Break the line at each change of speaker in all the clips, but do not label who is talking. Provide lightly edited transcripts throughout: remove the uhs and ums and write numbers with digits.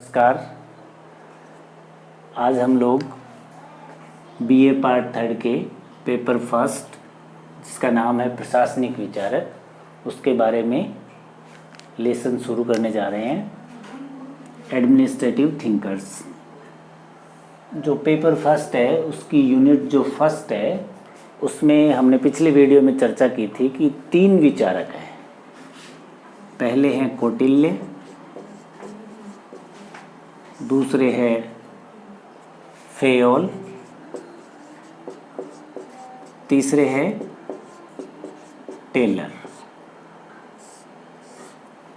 नमस्कार। आज हम लोग बीए पार्ट थर्ड के पेपर फर्स्ट, जिसका नाम है प्रशासनिक विचारक, उसके बारे में लेसन शुरू करने जा रहे हैं। एडमिनिस्ट्रेटिव थिंकर्स जो पेपर फर्स्ट है, उसकी यूनिट जो फर्स्ट है, उसमें हमने पिछले वीडियो में चर्चा की थी कि 3 विचारक हैं। पहले हैं कौटिल्य, दूसरे है फेयोल, तीसरे है टेलर।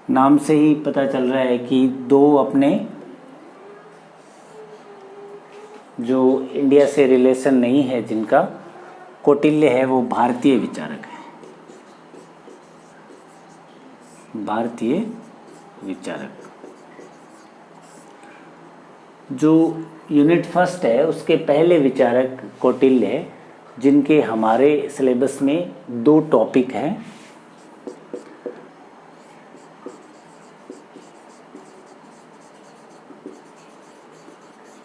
नाम से ही पता चल रहा है कि 2 अपने जो इंडिया से रिलेशन नहीं है जिनका, कौटिल्य है वो भारतीय विचारक है, भारतीय विचारक। जो यूनिट फर्स्ट है उसके पहले विचारक कौटिल्य है, जिनके हमारे सिलेबस में 2 टॉपिक हैं।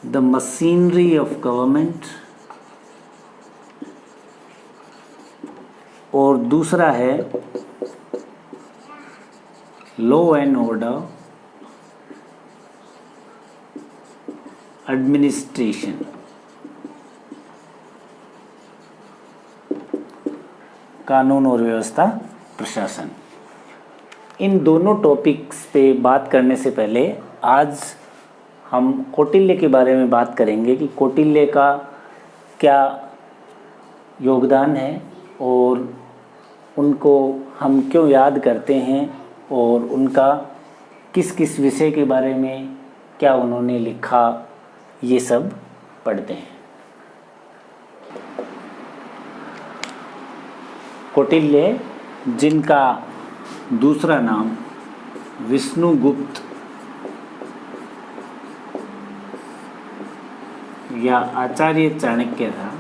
द मशीनरी ऑफ गवर्नमेंट और दूसरा है लॉ एंड ऑर्डर एडमिनिस्ट्रेशन। कानून और व्यवस्था प्रशासन। इन दोनों टॉपिक्स पे बात करने से पहले आज हम कौटिल्य के बारे में बात करेंगे कि कौटिल्य का क्या योगदान है और उनको हम क्यों याद करते हैं और उनका किस किस विषय के बारे में क्या उन्होंने लिखा, ये सब पढ़ते हैं। कौटिल्य, जिनका दूसरा नाम विष्णुगुप्त या आचार्य चाणक्य था,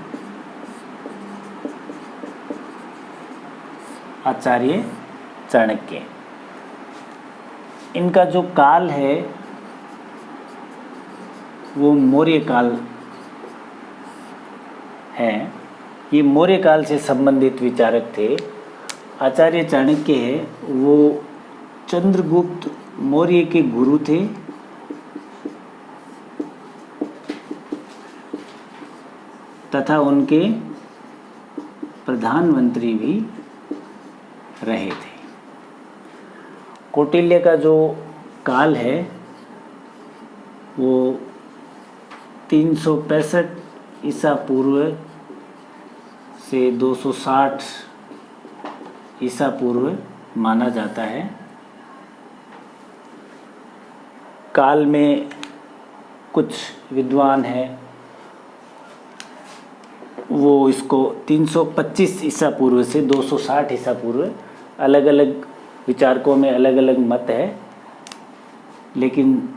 आचार्य चाणक्य, इनका जो काल है वो मौर्य काल है। ये मौर्य काल से संबंधित विचारक थे। आचार्य चाणक्य है वो चंद्रगुप्त मौर्य के गुरु थे तथा उनके प्रधानमंत्री भी रहे थे। कौटिल्य का जो काल है वो 365 ईसा पूर्व से 260 ईसा पूर्व माना जाता है। काल में कुछ विद्वान हैं वो इसको 325 ईसा पूर्व से 260 ईसा पूर्व, अलग अलग विचारकों में अलग अलग मत है, लेकिन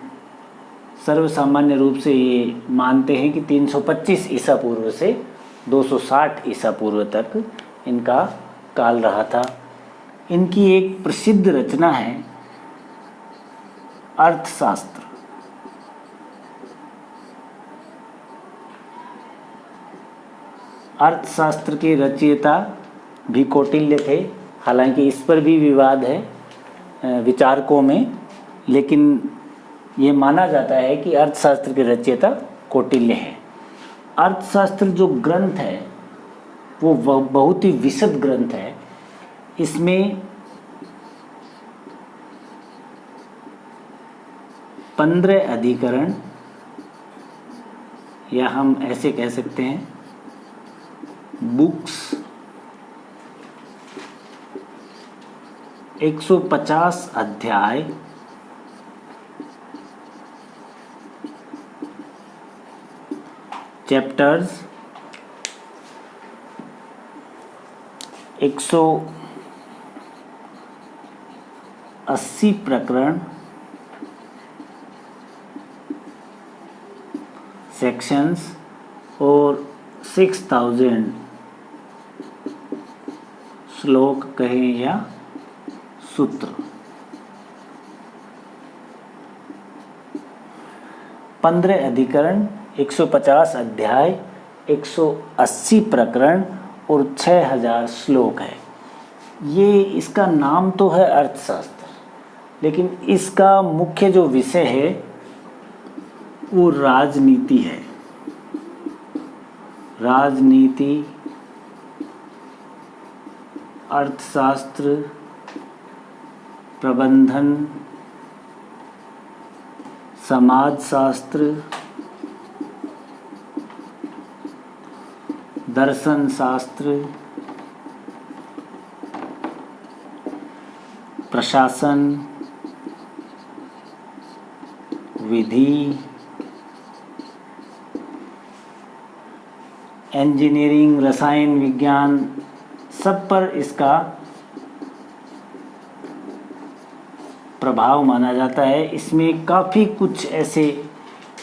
सर्वसामान्य रूप से ये मानते हैं कि 325 ईसा पूर्व से 260 ईसा पूर्व तक इनका काल रहा था। इनकी एक प्रसिद्ध रचना है अर्थशास्त्र। अर्थशास्त्र के रचयिता भी कौटिल्य थे। हालांकि इस पर भी विवाद है विचारकों में, लेकिन ये माना जाता है कि अर्थशास्त्र के रचयिता कौटिल्य है। अर्थशास्त्र जो ग्रंथ है वो बहुत ही विशद ग्रंथ है। इसमें 15 अधिकरण, या हम ऐसे कह सकते हैं बुक्स, 150 अध्याय, चैप्टर्स, 180 प्रकरण, सेक्शंस और 6000 श्लोक कहें या सूत्र। 15 अधिकरण, 150 अध्याय, 180 प्रकरण और 6000 श्लोक है। ये इसका नाम तो है अर्थशास्त्र, लेकिन इसका मुख्य जो विषय है वो राजनीति है। राजनीति, अर्थशास्त्र, प्रबंधन, समाजशास्त्र, दर्शन शास्त्र, प्रशासन, विधि, इंजीनियरिंग, रसायन विज्ञान, सब पर इसका प्रभाव माना जाता है। इसमें काफ़ी कुछ ऐसे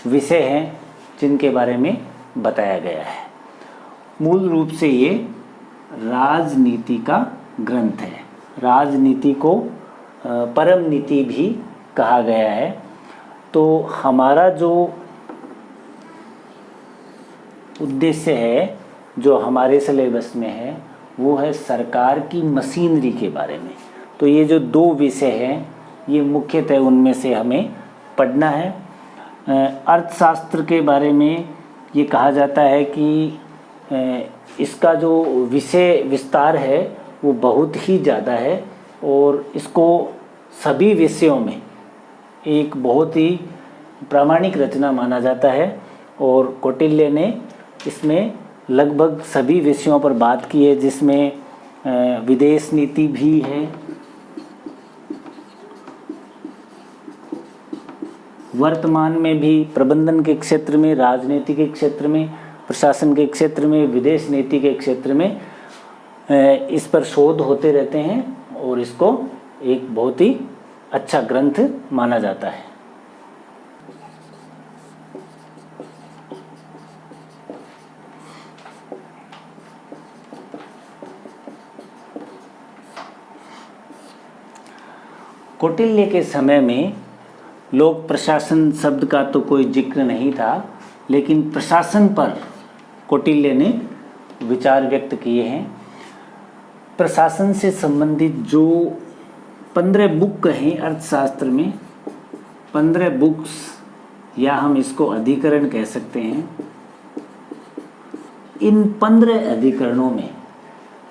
विषय हैं जिनके बारे में बताया गया है। मूल रूप से ये राजनीति का ग्रंथ है। राजनीति को परम नीति भी कहा गया है। तो हमारा जो उद्देश्य है, जो हमारे सिलेबस में है, वो है सरकार की मशीनरी के बारे में। तो ये जो दो विषय हैं, ये मुख्यतः उनमें से हमें पढ़ना है। अर्थशास्त्र के बारे में ये कहा जाता है कि इसका जो विषय विस्तार है वो बहुत ही ज़्यादा है और इसको सभी विषयों में एक बहुत ही प्रामाणिक रचना माना जाता है। और कौटिल्य ने इसमें लगभग सभी विषयों पर बात की है, जिसमें विदेश नीति भी है, वर्तमान में भी प्रबंधन के क्षेत्र में, राजनीति के क्षेत्र में, प्रशासन के क्षेत्र में, विदेश नीति के क्षेत्र में इस पर शोध होते रहते हैं और इसको एक बहुत ही अच्छा ग्रंथ माना जाता है। कौटिल्य के समय में लोक प्रशासन शब्द का तो कोई जिक्र नहीं था, लेकिन प्रशासन पर कौटिल्य ने विचार व्यक्त किए हैं। प्रशासन से संबंधित जो 15 बुक हैं अर्थशास्त्र में, 15 बुक्स या हम इसको अधिकरण कह सकते हैं। इन 15 अधिकरणों में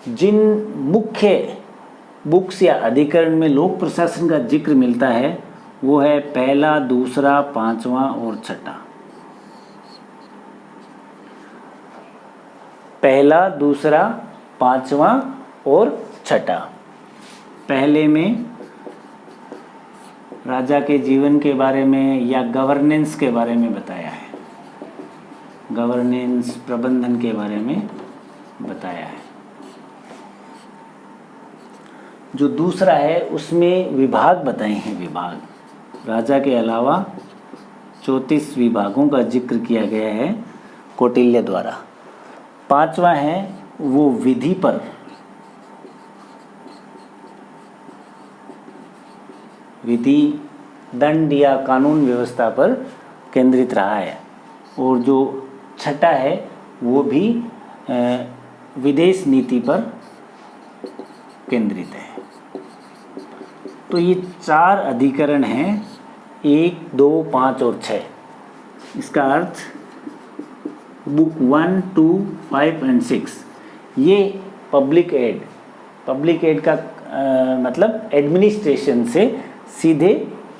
जिन मुख्य बुक्स या अधिकरण में लोक प्रशासन का जिक्र मिलता है वो है पहला, दूसरा, पांचवा और छठा। पहला, दूसरा, पांचवा और छठा। पहले में राजा के जीवन के बारे में या गवर्नेंस के बारे में बताया है, गवर्नेंस प्रबंधन के बारे में बताया है। जो दूसरा है उसमें विभाग बताए हैं। विभाग, राजा के अलावा 34 विभागों का जिक्र किया गया है कौटिल्य द्वारा। पांचवा है वो विधि पर, विधि, दंड या कानून व्यवस्था पर केंद्रित रहा है। और जो छठा है वो भी विदेश नीति पर केंद्रित है। तो ये 4 अधिकरण हैं, 1, 2, 5 और 6। इसका अर्थ बुक 1, 2, 5 और 6 ये पब्लिक एड का मतलब एडमिनिस्ट्रेशन से सीधे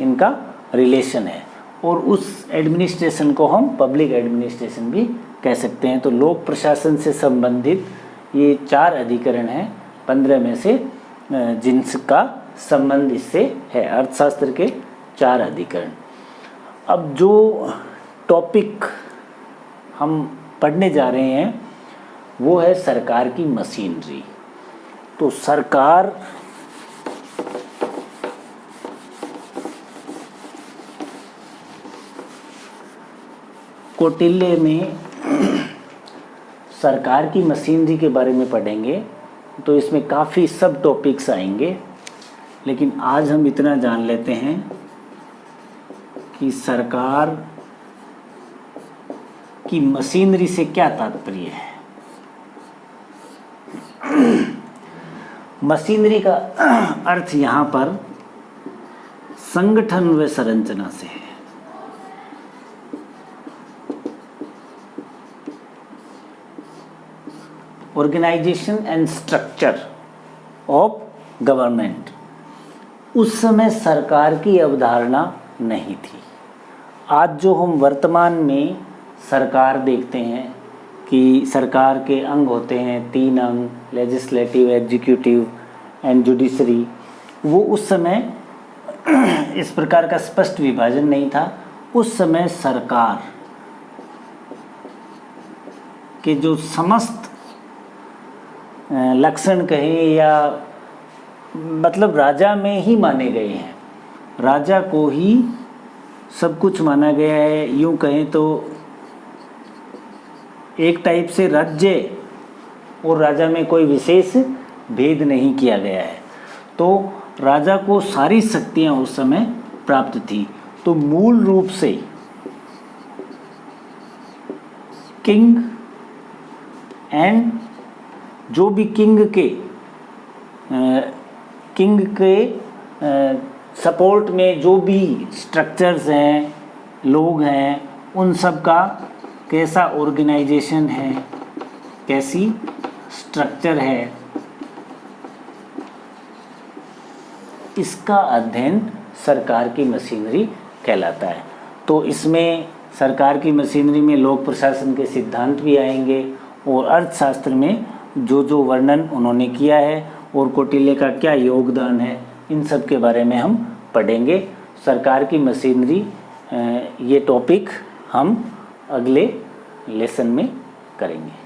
इनका रिलेशन है और उस एडमिनिस्ट्रेशन को हम पब्लिक एडमिनिस्ट्रेशन भी कह सकते हैं। तो लोक प्रशासन से संबंधित ये 4 अधिकरण हैं 15 में से जिनका संबंध इससे है, अर्थशास्त्र के 4 अधिकरण। अब जो टॉपिक हम पढ़ने जा रहे हैं वो है सरकार की मशीनरी। तो सरकार कौटिल्य में सरकार की मशीनरी के बारे में पढ़ेंगे तो इसमें काफ़ी सब टॉपिक्स आएंगे, लेकिन आज हम इतना जान लेते हैं कि सरकार कि मशीनरी से क्या तात्पर्य है। मशीनरी का अर्थ यहाँ पर संगठन व संरचना से है। Organisation and structure of government. उस समय सरकार की अवधारणा नहीं थी। आज जो हम वर्तमान में सरकार देखते हैं कि सरकार के अंग होते हैं 3 अंग, लेजिस्लेटिव, एग्जीक्यूटिव एंड जुडिशरी, वो उस समय इस प्रकार का स्पष्ट विभाजन नहीं था। उस समय सरकार के जो समस्त लक्षण कहें या मतलब राजा में ही माने गए हैं, राजा को ही सब कुछ माना गया है। यूँ कहें तो एक टाइप से राज्य और राजा में कोई विशेष भेद नहीं किया गया है। तो राजा को सारी शक्तियाँ उस समय प्राप्त थी। तो मूल रूप से किंग एंड जो भी किंग के सपोर्ट में जो भी स्ट्रक्चर्स हैं, लोग हैं, उन सब का कैसा ऑर्गेनाइजेशन है, कैसी स्ट्रक्चर है, इसका अध्ययन सरकार की मशीनरी कहलाता है। तो इसमें सरकार की मशीनरी में लोक प्रशासन के सिद्धांत भी आएंगे और अर्थशास्त्र में जो जो वर्णन उन्होंने किया है और कौटिल्य का क्या योगदान है, इन सब के बारे में हम पढ़ेंगे। सरकार की मशीनरी ये टॉपिक हम अगले लेसन में करेंगे।